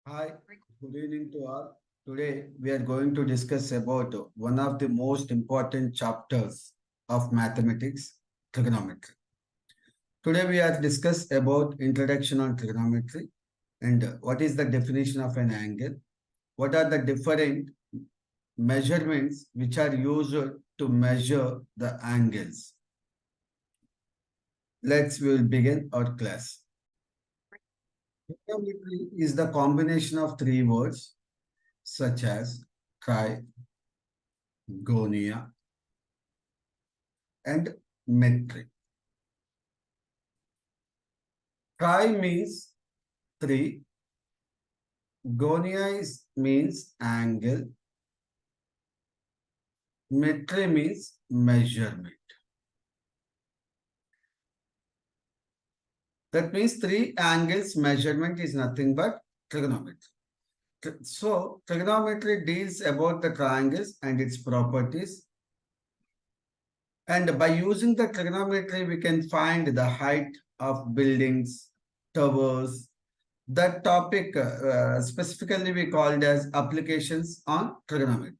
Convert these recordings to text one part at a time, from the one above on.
Hi, good evening to all. Today we are going to discuss about one of the most important chapters of mathematics, trigonometry. Today we are discuss about introduction on trigonometry and what is the definition of an angle, what are the different measurements which are used to measure the angles. We will begin our class. Trigonometry is the combination of three words such as trigonia, and metric. Tri means three. Gonia means angle. Metri means measurement. That means three angles measurement is nothing but trigonometry. So trigonometry deals about the triangles and its properties. And by using the trigonometry, we can find the height of buildings, towers. That topic specifically we called as applications on trigonometry.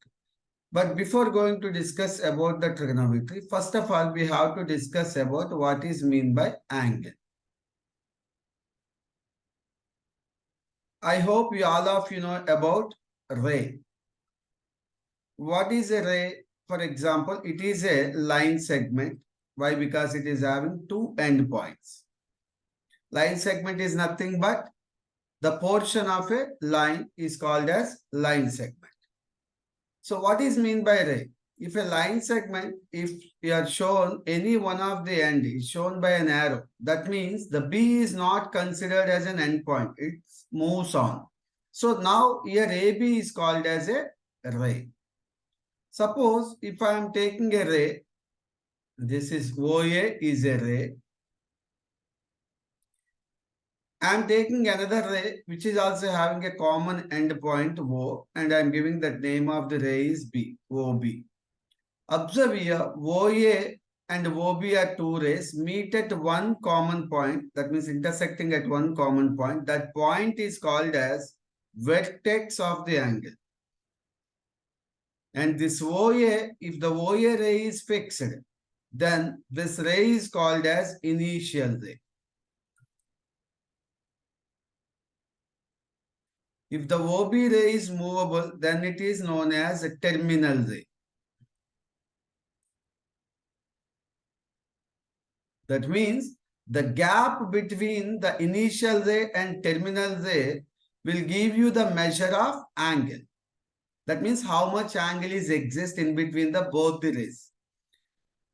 But before going to discuss about the trigonometry, first of all, we have to discuss about what is meant by angle. I hope all of you know about ray. What is a ray? For example, it is a line segment. Why? Because it is having two endpoints. Line segment is nothing but the portion of a line is called as line segment. So what is mean by ray? If a line segment, if you are shown any one of the end is shown by an arrow, that means the B is not considered as an endpoint. It moves on. So now here AB is called as a ray. Suppose if I am taking a ray, this is OA is a ray. I am taking another ray which is also having a common endpoint O, and I am giving the name of the ray is B, OB. Observe here, OA and OB are two rays meet at one common point. That means intersecting at one common point. That point is called as vertex of the angle. And this OA, if the OA ray is fixed, then this ray is called as initial ray. If the OB ray is movable, then it is known as a terminal ray. That means the gap between the initial ray and terminal ray will give you the measure of angle. That means how much angle is exist in between the both the rays.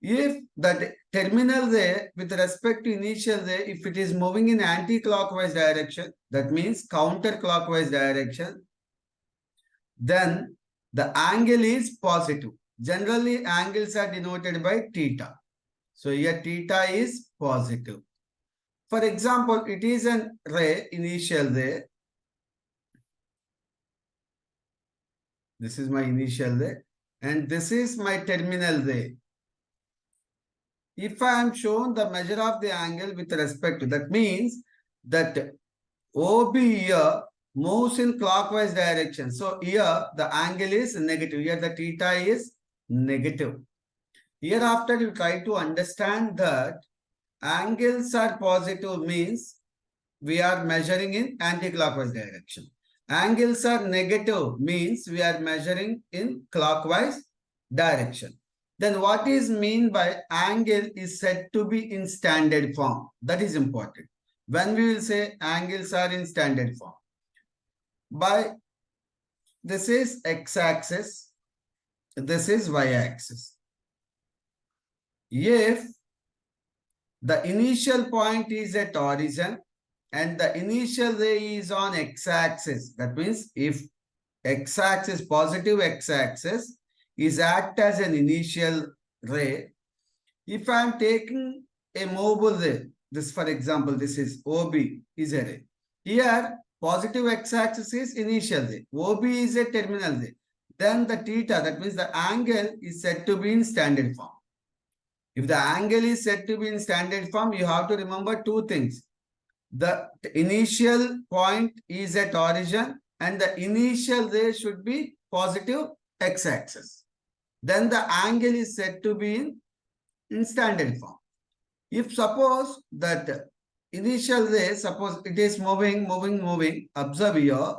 If that terminal ray with respect to initial ray, if it is moving in anti-clockwise direction, that means counterclockwise direction, then the angle is positive. Generally, angles are denoted by theta. So here theta is positive. For example, it is an ray, initial ray. This is my initial ray. And this is my terminal ray. If I am shown the measure of the angle with respect to, that means that OB here moves in clockwise direction. So here the angle is negative. Here the theta is negative. Hereafter you try to understand that angles are positive means we are measuring in anti-clockwise direction. Angles are negative means we are measuring in clockwise direction. Then what is mean by angle is said to be in standard form. That is important. When we will say angles are in standard form. By this is x-axis, this is y-axis. If the initial point is at origin and the initial ray is on x-axis, that means if x-axis, positive x-axis is act as an initial ray. If I am taking a mobile ray, this for example, this is OB is a ray. Here positive x-axis is initial ray, OB is a terminal ray. Then the theta, that means the angle is said to be in standard form. If the angle is said to be in standard form, you have to remember two things. the initial point is at origin and the initial ray should be positive x-axis. Then the angle is said to be in standard form. If suppose that initial ray, suppose it is moving, observe here.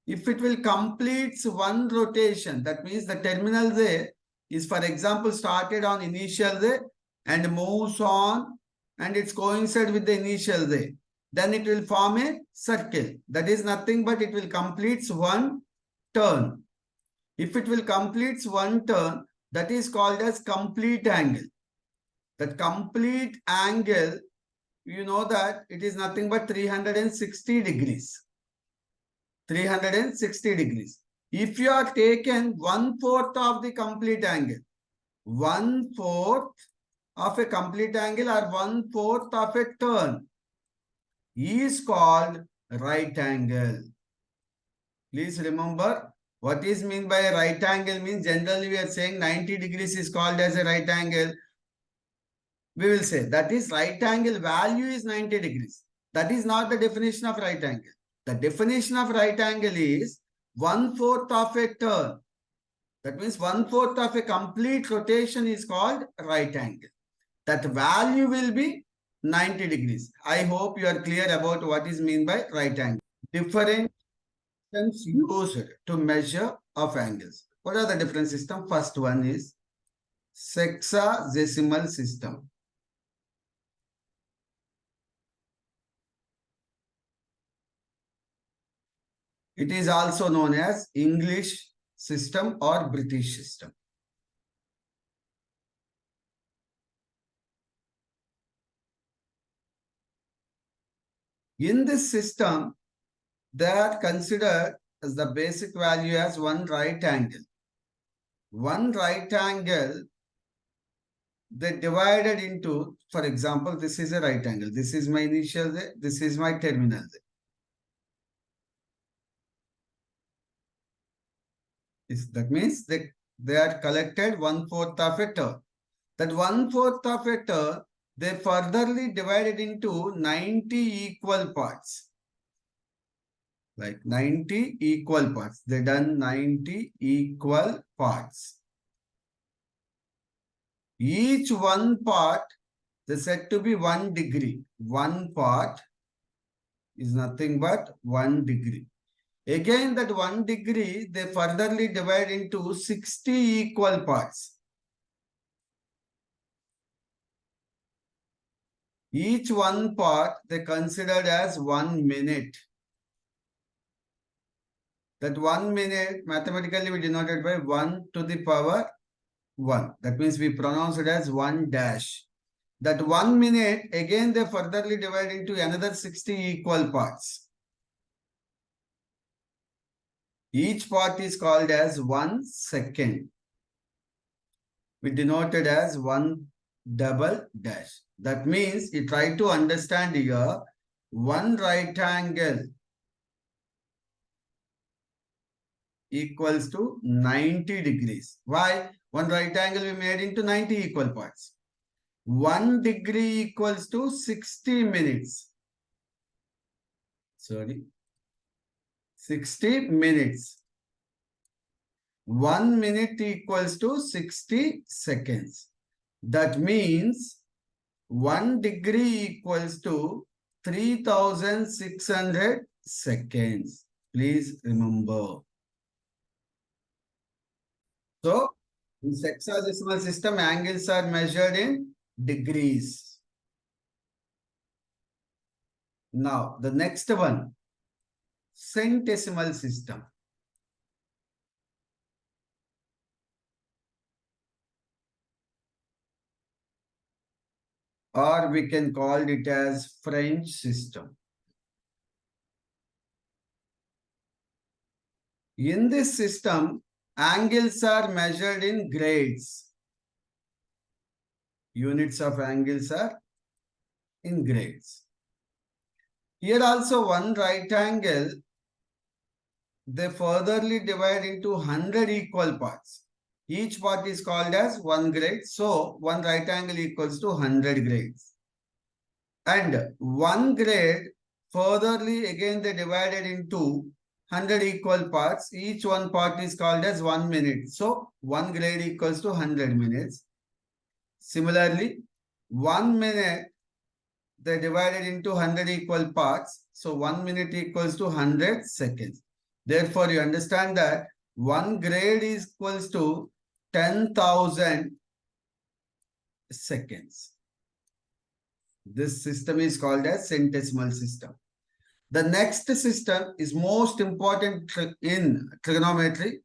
If it will complete one rotation, that means the terminal ray is, for example, started on initial ray and moves on and it's coincide with the initial ray. Then it will form a circle. That is nothing but it will complete one turn. If it will complete one turn, that is called as complete angle. That complete angle, you know that it is nothing but 360 degrees. 360 degrees. If you are taken 1/4 of the complete angle, 1/4 of a complete angle or 1/4 of a turn is called right angle. Please remember what is meant by a right angle means generally we are saying 90 degrees is called as a right angle. We will say that is right angle value is 90 degrees. That is not the definition of right angle. The definition of right angle is 1/4 of a turn. That means 1/4 of a complete rotation is called right angle. That value will be 90 degrees. I hope you are clear about what is meant by right angle. Different systems used to measure of angles. What are the different systems? First one is sexagesimal system. It is also known as English system or British system. In this system, they are considered as the basic value as one right angle. One right angle, they divided into, for example, this is a right angle. This is my initial, this is my terminal. That means they are collected 1/4 of a turn. That 1/4 of a turn, they furtherly divided into 90 equal parts. Like 90 equal parts. They done 90 equal parts. Each one part, they said to be 1 degree. One part is nothing but 1 degree. Again, that 1 degree, they furtherly divide into 60 equal parts. Each one part, they considered as 1 minute. That 1 minute, mathematically we denoted by 1 to the power 1. That means we pronounce it as 1 dash. That 1 minute, again they furtherly divide into another 60 equal parts. Each part is called as 1 second. We denote it as 1 double dash. That means you try to understand here, one right angle equals to 90 degrees. Why? One right angle we made into 90 equal parts. 1 degree equals to 60 minutes. Sorry. 60 minutes. 1 minute equals to 60 seconds. That means 1 degree equals to 3600 seconds. Please remember. So, in sexagesimal system, angles are measured in degrees. Now, the next one, centesimal system. Or we can call it as French system. In this system, angles are measured in grades. Units of angles are in grades. Here also one right angle, they furtherly divide into 100 equal parts. Each part is called as 1 grade. So, one right angle equals to 100 grades. And 1 grade, Furtherly, again they divided into 100 equal parts. Each one part is called as 1 minute. So, 1 grade equals to 100 minutes. Similarly, 1 minute they divided into 100 equal parts. So 1 minute equals to 100 seconds. Therefore, you understand that 1 grade is equals to 10,000 seconds. This system is called as centesimal system. The next system is most important in trigonometry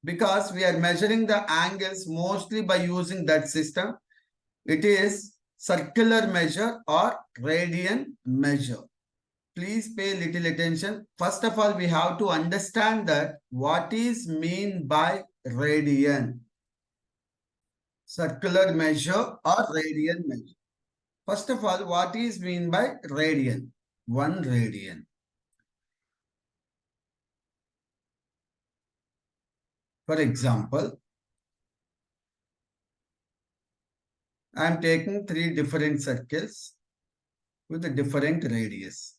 because we are measuring the angles mostly by using that system. It is circular measure or radian measure. Please pay little attention. First of all, we have to understand that what is mean by radian. Circular measure or radian measure. First of all, what is mean by radian? 1 radian. For example, I am taking 3 different circles with a different radius.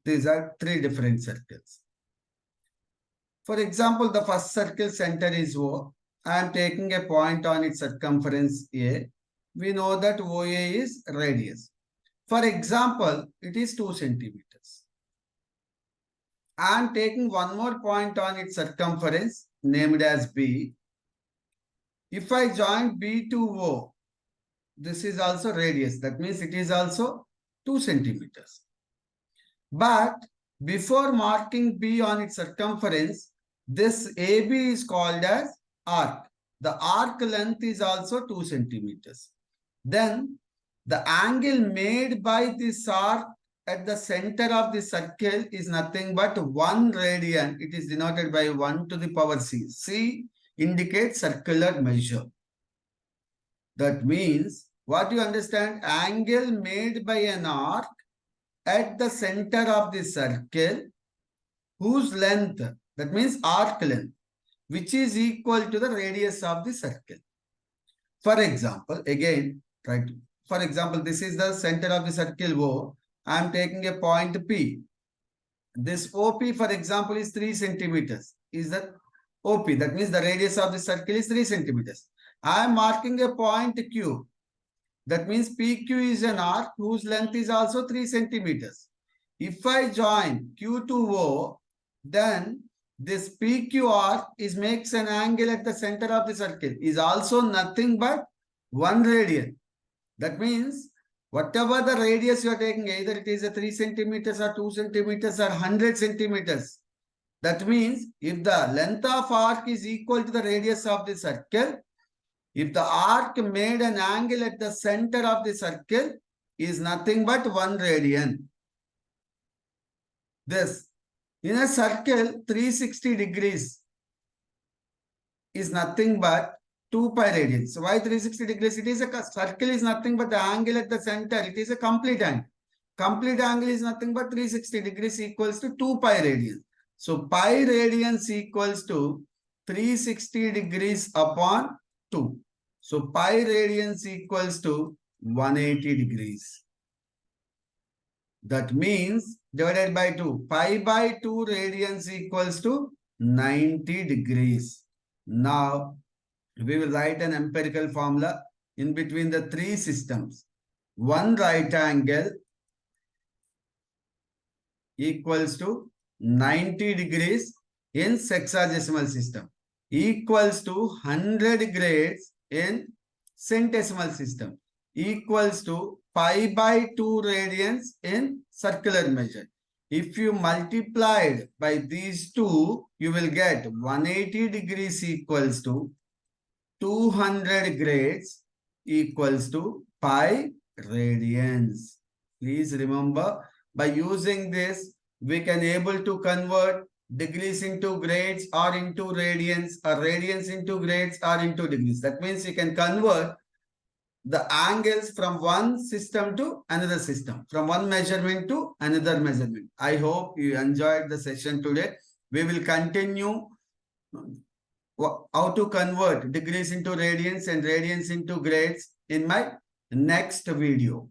These are 3 different circles. For example, the first circle center is O. I am taking a point on its circumference A. We know that OA is radius. For example, it is 2 centimeters. I am taking one more point on its circumference named as B. If I join B to O, this is also radius. That means it is also 2 centimeters. But before marking B on its circumference, this AB is called as arc. The arc length is also 2 centimeters. Then the angle made by this arc at the center of the circle is nothing but 1 radian. It is denoted by 1 to the power C. C indicates circular measure. That means, what you understand? Angle made by an arc at the center of the circle whose length, that means arc length, which is equal to the radius of the circle. For example, again, right. For example, this is the center of the circle O. I am taking a point P. This OP, for example, is 3 centimeters. Is that OP? That means the radius of the circle is 3 centimeters. I am marking a point Q. That means PQ is an arc whose length is also 3 centimeters. If I join Q to O, then this PQ arc makes an angle at the center of the circle is also nothing but 1 radian. That means whatever the radius you are taking, either it is a 3 centimeters or 2 centimeters or 100 centimeters. That means if the length of arc is equal to the radius of the circle, if the arc made an angle at the center of the circle is nothing but 1 radian. This, in a circle, 360 degrees is nothing but 2 pi radians. So why 360 degrees? It is a circle is nothing but the angle at the center. It is a complete angle. Complete angle is nothing but 360 degrees equals to 2 pi radians. So pi radians equals to 360 degrees upon 2. So pi radians equals to 180 degrees. That means divided by 2. Pi by 2 radians equals to 90 degrees. Now, we will write an empirical formula in between the 3 systems. One right angle equals to 90 degrees in sexagesimal system equals to 100 grades in centesimal system equals to pi by 2 radians in circular measure. If you multiplied by these two, you will get 180 degrees equals to 200 grades equals to pi radians. Please remember, by using this, we can able to convert degrees into grades or into radians, or radians into grades or into degrees. That means you can convert the angles from one system to another system, from one measurement to another measurement. I hope you enjoyed the session today. We will continue how to convert degrees into radians and radians into grades in my next video.